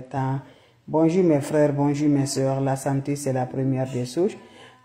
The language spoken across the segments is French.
temps. Bonjour mes frères, bonjour mes soeurs. La santé, c'est la première des choses.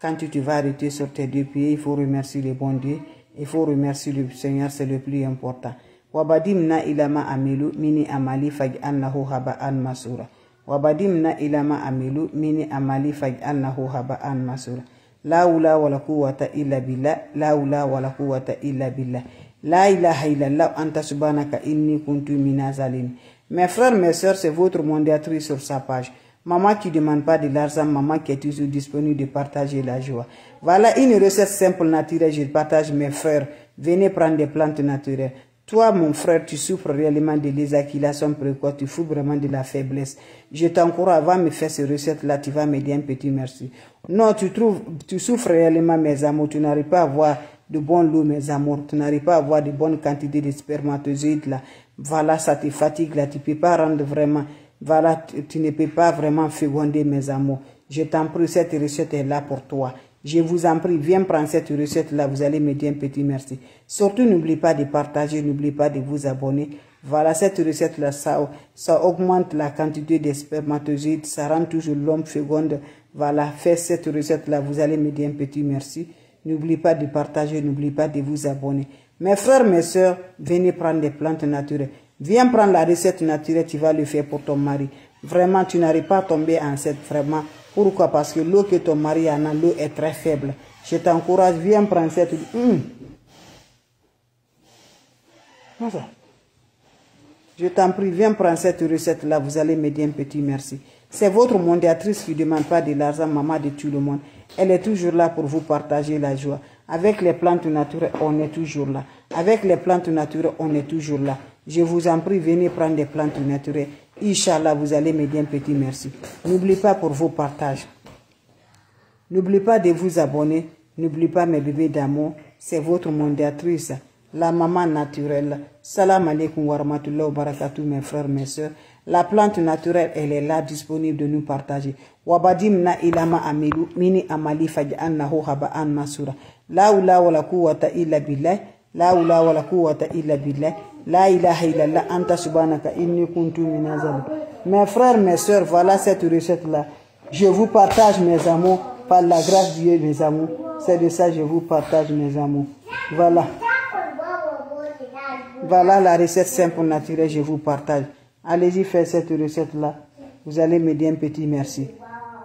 Quand tu vas arrêter sur tes deux pieds, il faut remercier le bon Dieu. Il faut remercier le Seigneur, c'est le plus important. Wabadimna ilama amilu mini amali faj'alnahu haba'an masura. Wabadimna ilama amilu mini amali faj'alnahu haba'an masura. La hawla wala quwwata illa billah. La hawla wala quwwata illa billah. La ilaha illallah anta subhanaka inni kuntu minaz zalimin. Mes frères, mes soeurs, c'est votre mondiatrice sur sa page. Maman qui ne demande pas de l'argent, maman qui est toujours disponible de partager la joie. Voilà une recette simple, naturelle, je partage mes frères. Venez prendre des plantes naturelles. Toi, mon frère, tu souffres réellement de l'éjaculation précoce, tu souffres vraiment de la faiblesse. Je t'encourage, va me faire ces recettes-là, tu vas me dire un petit merci. Non, tu souffres réellement, mes amours, tu n'arrives pas à avoir de bon lot, mes amours, tu n'arrives pas à avoir de bonnes quantités de spermatozoïdes, là. Voilà, ça te fatigue, là, tu ne peux pas rendre vraiment, voilà, tu ne peux pas vraiment féconder, mes amours. Je t'en prie, cette recette est là pour toi. Je vous en prie, viens prendre cette recette-là, vous allez me dire un petit merci. Surtout, n'oubliez pas de partager, n'oubliez pas de vous abonner. Voilà, cette recette-là, ça augmente la quantité de spermatozoïdes, ça rend toujours l'homme féconde. Voilà, faites cette recette-là, vous allez me dire un petit merci. N'oubliez pas de partager, n'oubliez pas de vous abonner. Mes frères, mes soeurs, venez prendre des plantes naturelles. Viens prendre la recette naturelle, tu vas le faire pour ton mari. Vraiment, tu n'arrives pas à tomber enceinte, vraiment. Pourquoi? Parce que l'eau que ton mari en a, l'eau est très faible. Je t'encourage, viens prendre cette... Je t'en prie, viens prendre cette recette-là, vous allez me dire un petit merci. C'est votre mondiatrice qui ne demande pas de l'argent, maman de tout le monde. Elle est toujours là pour vous partager la joie. Avec les plantes naturelles, on est toujours là. Avec les plantes naturelles, on est toujours là. Je vous en prie, venez prendre des plantes naturelles. Inch'Allah, vous allez me dire un petit merci. N'oubliez pas pour vos partages. N'oubliez pas de vous abonner. N'oubliez pas mes bébés d'amour. C'est votre mondiatrice, la maman naturelle. Salam alaikum wa rahmatullahi wa barakatuh, mes frères, mes soeurs. La plante naturelle, elle est là, disponible de nous partager. Wabadimna ilama amilu mini amali faj'alnahu haba'an masura. La hawla wala quwwata illa billah. La hawla wala quwwata illa billah. La ilaha illallah anta subhanaka inni kuntu minaz zalimin. Mes frères, mes soeurs, voilà cette recette-là. Je vous partage, mes amours, par la grâce de Dieu, mes amours. C'est de ça que je vous partage, mes amours. Voilà. Voilà la recette simple naturelle, je vous partage. Allez-y faire cette recette-là. Vous allez me dire un petit merci.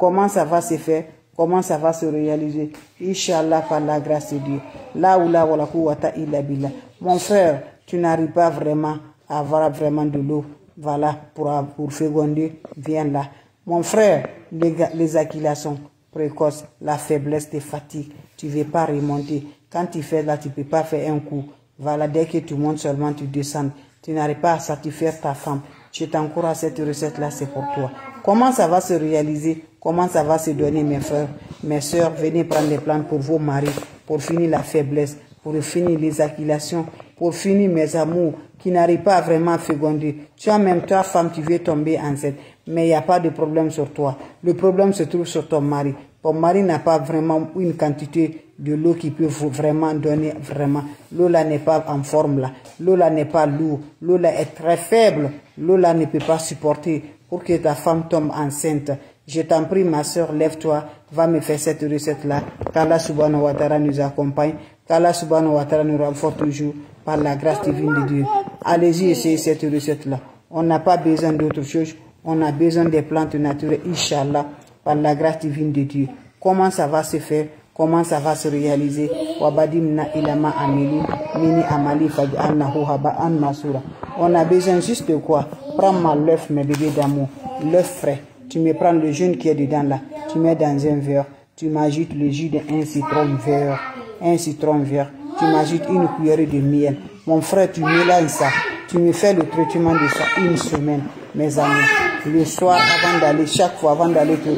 Comment ça va se faire? Comment ça va se réaliser? Inch'Allah, par la grâce de Dieu. La hawla wala quwwata illa billah. Mon frère, tu n'arrives pas vraiment à avoir vraiment de l'eau. Voilà, pour féconder, viens là. Mon frère, l'éjaculation précoce, la faiblesse te fatigue. Tu ne veux pas remonter. Quand tu fais là, tu ne peux pas faire un coup. Voilà, dès que tu montes seulement, tu descends. Tu n'arrives pas à satisfaire ta femme. Je t'encourage, cette recette-là, c'est pour toi. Comment ça va se réaliser? Comment ça va se donner, mes frères, mes soeurs? Venez prendre des plantes pour vos maris, pour finir la faiblesse, pour finir l'éjaculation, pour finir mes amours qui n'arrivent pas vraiment à féconder. Tu as même ta femme, tu veux tomber enceinte, mais il n'y a pas de problème sur toi. Le problème se trouve sur ton mari. Ton mari n'a pas vraiment une quantité de l'eau qui peut vraiment donner, vraiment. L'eau là n'est pas en forme là. L'eau là n'est pas lourde. L'eau là est très faible. L'eau là ne peut pas supporter pour que ta femme tombe enceinte. Je t'en prie, ma soeur, lève-toi, va me faire cette recette-là. Qu'Allah subhanahu wa ta'ala nous accompagne. Qu'Allah subhanahu wa ta'ala nous renforce toujours par la grâce divine de Dieu. Allez-y, essayez cette recette-là. On n'a pas besoin d'autre chose. On a besoin des plantes naturelles, Inch'Allah, par la grâce divine de Dieu. Comment ça va se faire? Comment ça va se réaliser? Wabadimna ilama amilu mini amali faj'alnahu haba'an masura. On a besoin juste de quoi? Prends l'œuf, mes bébés d'amour, l'œuf frais. Tu me prends le jaune qui est dedans là, tu mets dans un verre, tu m'ajoutes le jus d'un citron vert, tu m'ajoutes une cuillerée de miel. Mon frère, tu mélanges ça, tu me fais le traitement de ça une semaine, mes amis. Le soir, avant d'aller, chaque fois avant d'aller te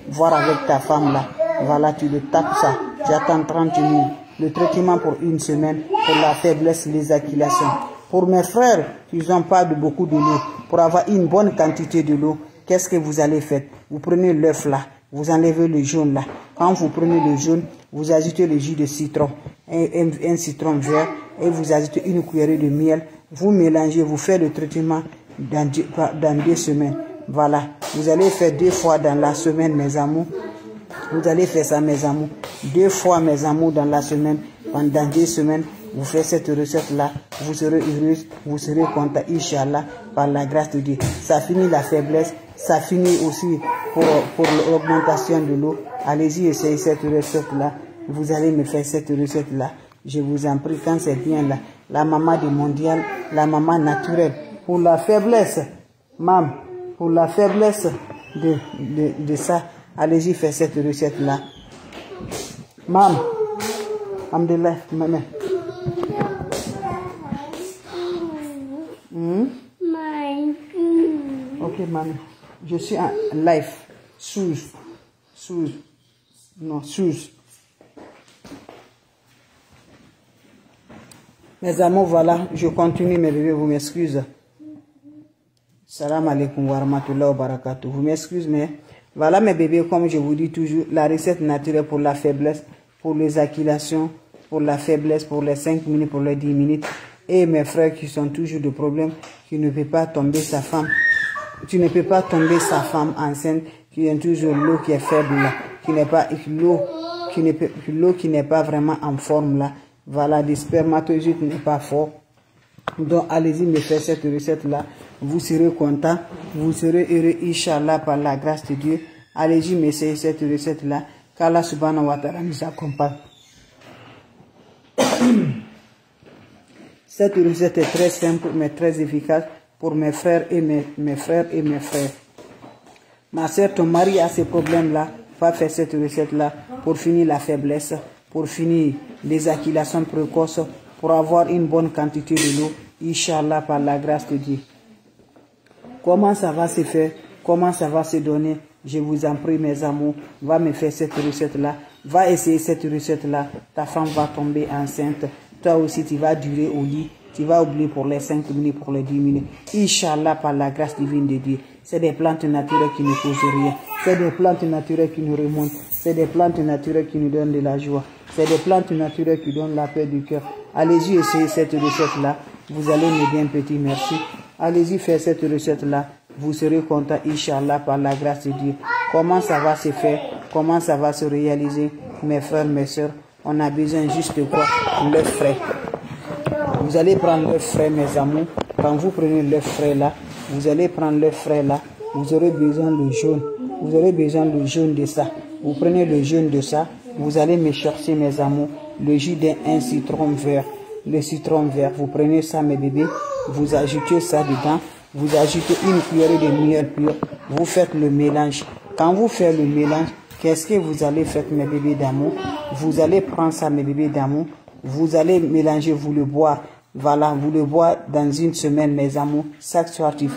voir avec ta femme là, voilà, tu le tapes ça, tu attends 30 minutes. Le traitement pour une semaine, pour la faiblesse, l'éjaculation. Pour mes frères qui n'ont pas beaucoup de l'eau, pour avoir une bonne quantité de l'eau, qu'est-ce que vous allez faire? Vous prenez l'œuf là, vous enlevez le jaune là. Quand vous prenez le jaune, vous ajoutez le jus de citron, un citron vert, et vous ajoutez une cuillerée de miel. Vous mélangez, vous faites le traitement dans 2 semaines. Voilà, vous allez faire 2 fois dans la semaine, mes amours. Vous allez faire ça, mes amours, 2 fois, mes amours, dans la semaine. Pendant 2 semaines, vous faites cette recette-là. Vous serez heureuse, vous serez content, Inch'Allah, par la grâce de Dieu. Ça finit la faiblesse, ça finit aussi pour l'augmentation de l'eau. Allez-y, essayez cette recette-là. Vous allez me faire cette recette-là. Je vous en prie, quand c'est bien là. La maman du mondial, la maman naturelle. Pour la faiblesse, mam, pour la faiblesse de ça, allez-y, faire cette recette-là. Mam, Alhamdulillah, maman. Ok, maman. Je suis en live. Sous. Mes amours, voilà, je continue, mes bébés, vous m'excusez. Salam alaikum wa rahmatullahi wa barakatuh. Vous m'excusez, mais voilà, mes bébés, comme je vous dis toujours, la recette naturelle pour la faiblesse, pour les éjaculations, pour la faiblesse, pour les 5 minutes, pour les 10 minutes. Et mes frères qui sont toujours de problème, qui ne peut pas tomber sa femme, tu ne peux pas tomber sa femme enceinte, qui a toujours l'eau qui est faible là, qui n'est pas l'eau qui n'est pas vraiment en forme là. Voilà, des spermatozoïdes n'est pas fort. Donc allez-y me faire cette recette là. Vous serez content, vous serez heureux, Inch'Allah, par la grâce de Dieu. Allez-y me faire cette recette là. Qu'Allah subhanahu wa ta'ala nous accompagne. Cette recette est très simple mais très efficace pour mes frères et mes frères. Ma soeur, ton mari a ces problèmes-là, va faire cette recette-là pour finir la faiblesse, pour finir l'éjaculation précoce, pour avoir une bonne quantité de l'eau, Inch'Allah, par la grâce de Dieu. Comment ça va se faire? Comment ça va se donner? Je vous en prie, mes amours, va me faire cette recette-là, va essayer cette recette-là, ta femme va tomber enceinte, toi aussi tu vas durer au lit. Tu vas oublier pour les 5 minutes, pour les 10 minutes. Inch'Allah, par la grâce divine de Dieu. C'est des plantes naturelles qui ne causent rien. C'est des plantes naturelles qui nous remontent. C'est des plantes naturelles qui nous donnent de la joie. C'est des plantes naturelles qui donnent la paix du cœur. Allez-y essayer cette recette-là. Vous allez me dire un petit merci. Allez-y faire cette recette-là. Vous serez content, Inch'Allah, par la grâce de Dieu. Comment ça va se faire? Comment ça va se réaliser? Mes frères, mes soeurs, on a besoin juste de quoi? L'œuf frais. Vous allez prendre l'œuf frais, mes amours. Quand vous prenez l'œuf frais là, vous allez prendre l'œuf frais là. Vous aurez besoin de jaune. Vous aurez besoin de jaune de ça. Vous prenez le jaune de ça. Vous allez me chercher, mes amours, le jus d'un citron vert. Le citron vert, vous prenez ça, mes bébés. Vous ajoutez ça dedans. Vous ajoutez une cuillerée de miel pur. Vous faites le mélange. Quand vous faites le mélange, qu'est-ce que vous allez faire, mes bébés d'amour? Vous allez prendre ça, mes bébés d'amour. Vous allez mélanger, vous le boire. Voilà, vous le boire dans une semaine, mes amours. Chaque soir, tu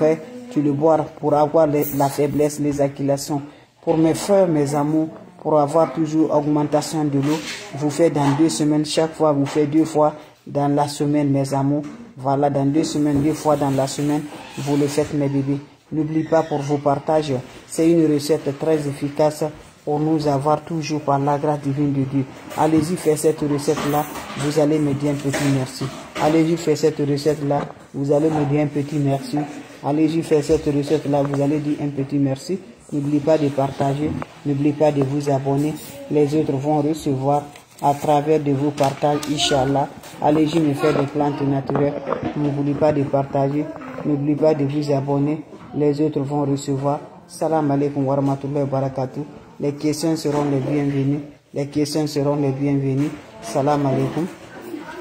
le bois pour avoir la faiblesse, l'éjaculation. Pour mes frères, mes amours, pour avoir toujours augmentation de l'eau, vous faites dans 2 semaines. Chaque fois, vous faites 2 fois dans la semaine, mes amours. Voilà, dans 2 semaines, 2 fois dans la semaine, vous le faites, mes bébés. N'oubliez pas pour vos partages. C'est une recette très efficace pour nous avoir toujours par la grâce divine de Dieu. Allez-y, faire cette recette-là, vous allez me dire un petit merci. Allez-y, faire cette recette-là, vous allez me dire un petit merci. Allez-y, faire cette recette-là, vous allez dire un petit merci. N'oubliez pas de partager, n'oubliez pas de vous abonner. Les autres vont recevoir à travers de vos partages, Inch'Allah. Allez-y, me faire des plantes naturelles. N'oubliez pas de partager, n'oubliez pas de vous abonner. Les autres vont recevoir. Salam alaikum wa rahmatullahi wa barakatuh. Les questions seront les bienvenues. Les questions seront les bienvenues. Salam alaikum.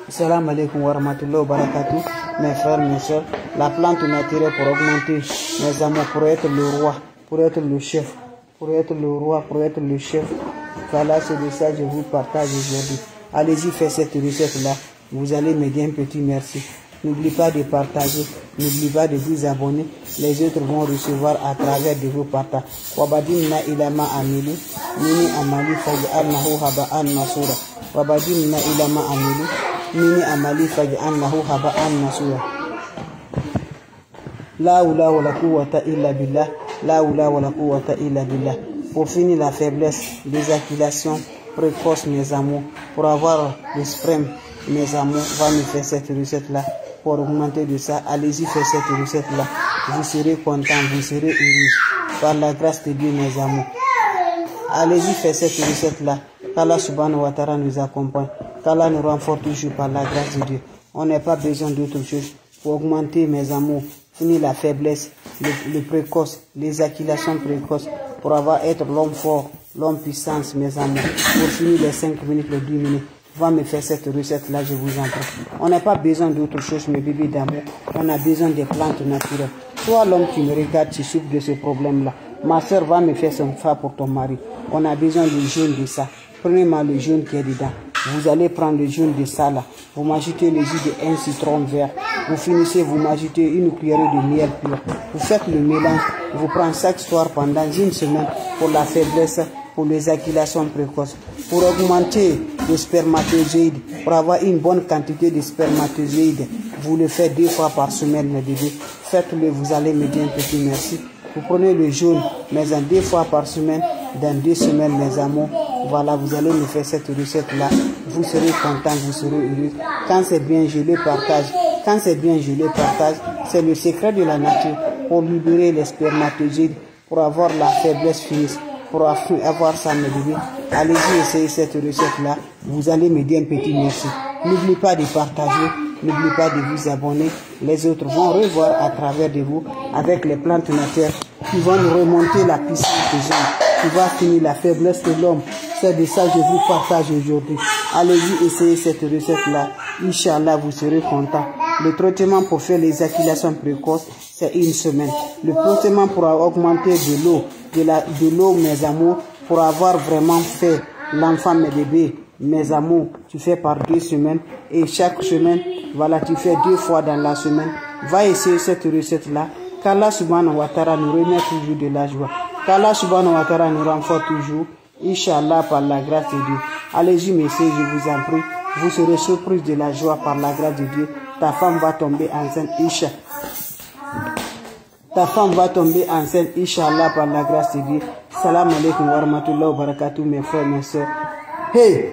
Salam alaikum wa rahmatullahi wa barakatuh. Mes frères, mes soeurs, la plante naturelle pour augmenter mes amours, pour être le roi, pour être le chef, pour être le roi, pour être le chef. Voilà, c'est de ça que je vous partage aujourd'hui. Allez-y, faire cette recette-là. Vous allez me dire un petit merci. N'oubliez pas de partager, n'oubliez pas de vous abonner. Les autres vont recevoir à travers de vos partages. Wabadimna ilama amilu, nini amali faj'alnahu haba'an nasura. Wabadimna ilama amilu, nini amali faj'alnahu haba'an nasura. La oula wa la quwwata illa billah, la oula wa la quwwata illa billah. Pour finir la faiblesse, l'éjaculation précoce, mes amours, pour avoir le sperme, mes amours, va me faire cette recette-là. Pour augmenter de ça, allez-y faire cette recette-là. vous serez content, vous serez heureux. Par la grâce de Dieu, mes amours. Allez-y, faites cette recette-là. Qu'Allah subhanahu wa ta'ala nous accompagne. Qu'Allah nous renforce toujours par la grâce de Dieu. On n'a pas besoin d'autre chose pour augmenter, mes amours, finir la faiblesse, le précoce, l'éjaculation précoce, pour être l'homme fort, l'homme puissance, mes amours. Pour finir les 5 minutes, les 10 minutes. Va me faire cette recette-là, je vous en prie. On n'a pas besoin d'autre chose, mes bébés d'amour. On a besoin des plantes naturelles. Toi, l'homme qui me regarde, tu souffres de ce problème-là. Ma soeur va me faire son fa pour ton mari. On a besoin du jaune de ça. Prenez-moi le jaune qui est dedans. Vous allez prendre le jaune de ça là. Vous m'ajoutez le jus de 1 citron vert. Vous finissez, vous m'ajoutez une cuillerée de miel pur. Vous faites le mélange. Vous prenez chaque soir pendant une semaine pour la faiblesse, pour l'éjaculation précoce, pour augmenter les spermatozoïdes, pour avoir une bonne quantité de spermatozoïdes. Vous le faites 2 fois par semaine, mes bébés. Faites-le, vous allez me dire un petit merci. Vous prenez le jaune, mais en 2 fois par semaine, dans 2 semaines, mes amours. Voilà, vous allez me faire cette recette-là. Vous serez content, vous serez heureux. Quand c'est bien, je le partage. Quand c'est bien, je le partage. C'est le secret de la nature pour libérer les spermatozoïdes, pour avoir la faiblesse finie, pour avoir ça, mes bébés. Allez-y, essayez cette recette-là. Vous allez me dire un petit merci. N'oubliez pas de partager. N'oubliez pas de vous abonner. Les autres vont revoir à travers de vous avec les plantes naturelles qui vont nous remonter la puissance des hommes, qui va finir la faiblesse de l'homme. C'est de ça que je vous partage aujourd'hui. Allez-y, essayez cette recette-là. Inch'Allah, vous serez content. Le traitement pour faire l'éjaculation précoce, c'est 1 semaine. Le traitement pour augmenter de l'eau, mes amours, pour avoir vraiment fait l'enfant, mes bébés, mes amours, tu fais par 2 semaines. Et chaque semaine, voilà, tu fais 2 fois dans la semaine. Va essayer cette recette-là. Qu'Allah subhanahu wa ta'ala nous remet toujours de la joie. Qu'Allah subhanahu wa ta'ala nous renforce toujours. Inch'Allah, par la grâce de Dieu. Allez-y, messieurs, je vous en prie. Vous serez surpris de la joie par la grâce de Dieu. Ta femme va tomber enceinte, Inch'Allah. Ta femme va tomber enceinte, Inch'Allah, par la grâce de Dieu. Salam alaikum wa rahmatullahi wa barakatuh, mes frères, mes soeurs. Hey!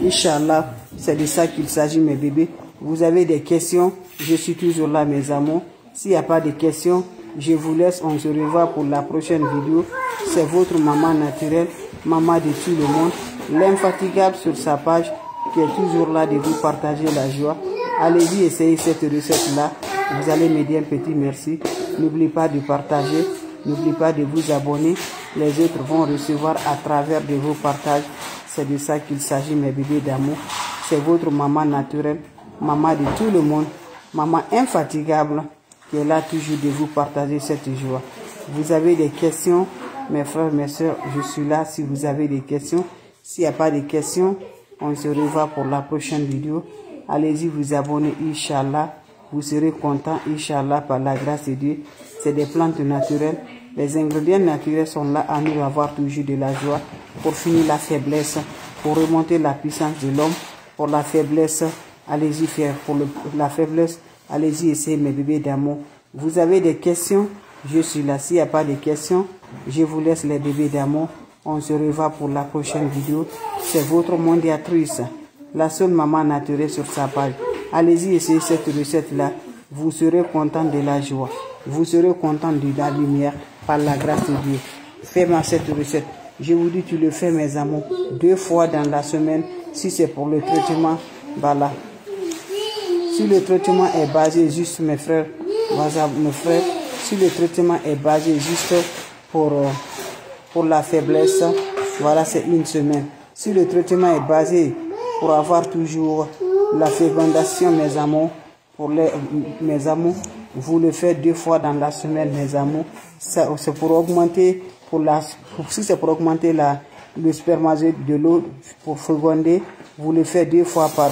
Inch'Allah, c'est de ça qu'il s'agit, mes bébés. Vous avez des questions, je suis toujours là, mes amours. S'il n'y a pas de questions, je vous laisse, on se revoit pour la prochaine vidéo. C'est votre maman naturelle, maman de tout le monde, l'infatigable sur sa page, qui est toujours là de vous partager la joie. Allez-y, essayez cette recette-là. Vous allez me dire un petit merci. N'oubliez pas de partager, n'oubliez pas de vous abonner. Les autres vont recevoir à travers de vos partages. C'est de ça qu'il s'agit, mes bébés d'amour. C'est votre maman naturelle, maman de tout le monde, maman infatigable, qui est là toujours de vous partager cette joie. Vous avez des questions, mes frères, mes soeurs, je suis là si vous avez des questions. S'il n'y a pas de questions, on se revoit pour la prochaine vidéo. Allez-y, vous abonner, Inch'Allah. Vous serez content, Inch'Allah, par la grâce de Dieu. C'est des plantes naturelles. Les ingrédients naturels sont là à nous avoir toujours de la joie. Pour finir la faiblesse, pour remonter la puissance de l'homme. Pour la faiblesse, allez-y faire. Pour la faiblesse, allez-y essayer, mes bébés d'amour. Vous avez des questions? Je suis là. S'il n'y a pas de questions, je vous laisse, les bébés d'amour. On se revoit pour la prochaine vidéo. C'est votre mondiatrice, la seule maman naturelle sur sa page. Allez-y essayer cette recette-là. Vous serez content de la joie. Vous serez content de la lumière par la grâce de Dieu. Fais-moi cette recette. Je vous dis, tu le fais, mes amours, 2 fois dans la semaine. Si c'est pour le traitement, voilà. Si le traitement est basé juste, mes frères, si le traitement est basé juste pour la faiblesse, voilà, c'est 1 semaine. Si le traitement est basé pour avoir toujours la fécondation, mes amours, mes amours, vous le faites 2 fois dans la semaine, mes amours. C'est pour augmenter, si c'est pour augmenter le spermatozoïde de l'eau, pour féconder, vous le faites 2 fois par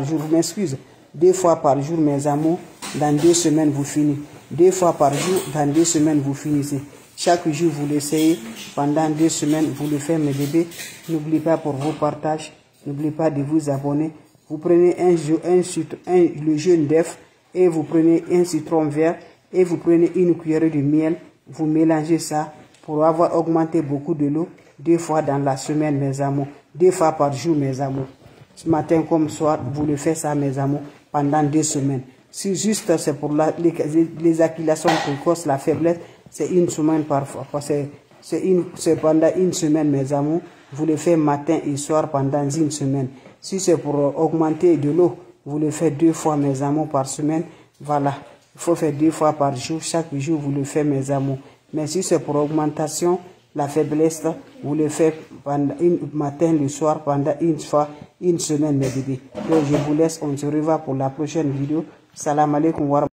jour. Je m'excuse, 2 fois par jour, mes amours. Dans 2 semaines, vous finissez. 2 fois par jour, dans 2 semaines, vous finissez. Chaque jour, vous l'essayez. Pendant 2 semaines, vous le faites, mes bébés. N'oubliez pas pour vos partages. N'oubliez pas de vous abonner. Vous prenez le jaune d'œuf et vous prenez 1 citron vert et vous prenez une cuillerée de miel. Vous mélangez ça pour avoir augmenté beaucoup de l'eau 2 fois dans la semaine, mes amours. 2 fois par jour, mes amours. Ce matin comme soir, vous le faites ça, mes amours, pendant 2 semaines. Si juste c'est pour l'éjaculation précoce, la faiblesse, c'est une semaine parfois. C'est pendant une semaine, mes amours. Vous le faites matin et soir pendant une semaine. Si c'est pour augmenter de l'eau, vous le faites 2 fois, mes amours, par semaine. Voilà. Il faut faire 2 fois par jour. Chaque jour, vous le faites, mes amours. Mais si c'est pour augmentation, la faiblesse, vous le faites pendant matin, le soir, pendant une semaine, mes bébés. Donc, je vous laisse. On se revoit pour la prochaine vidéo. Salam alaikum wa rahmatullahi.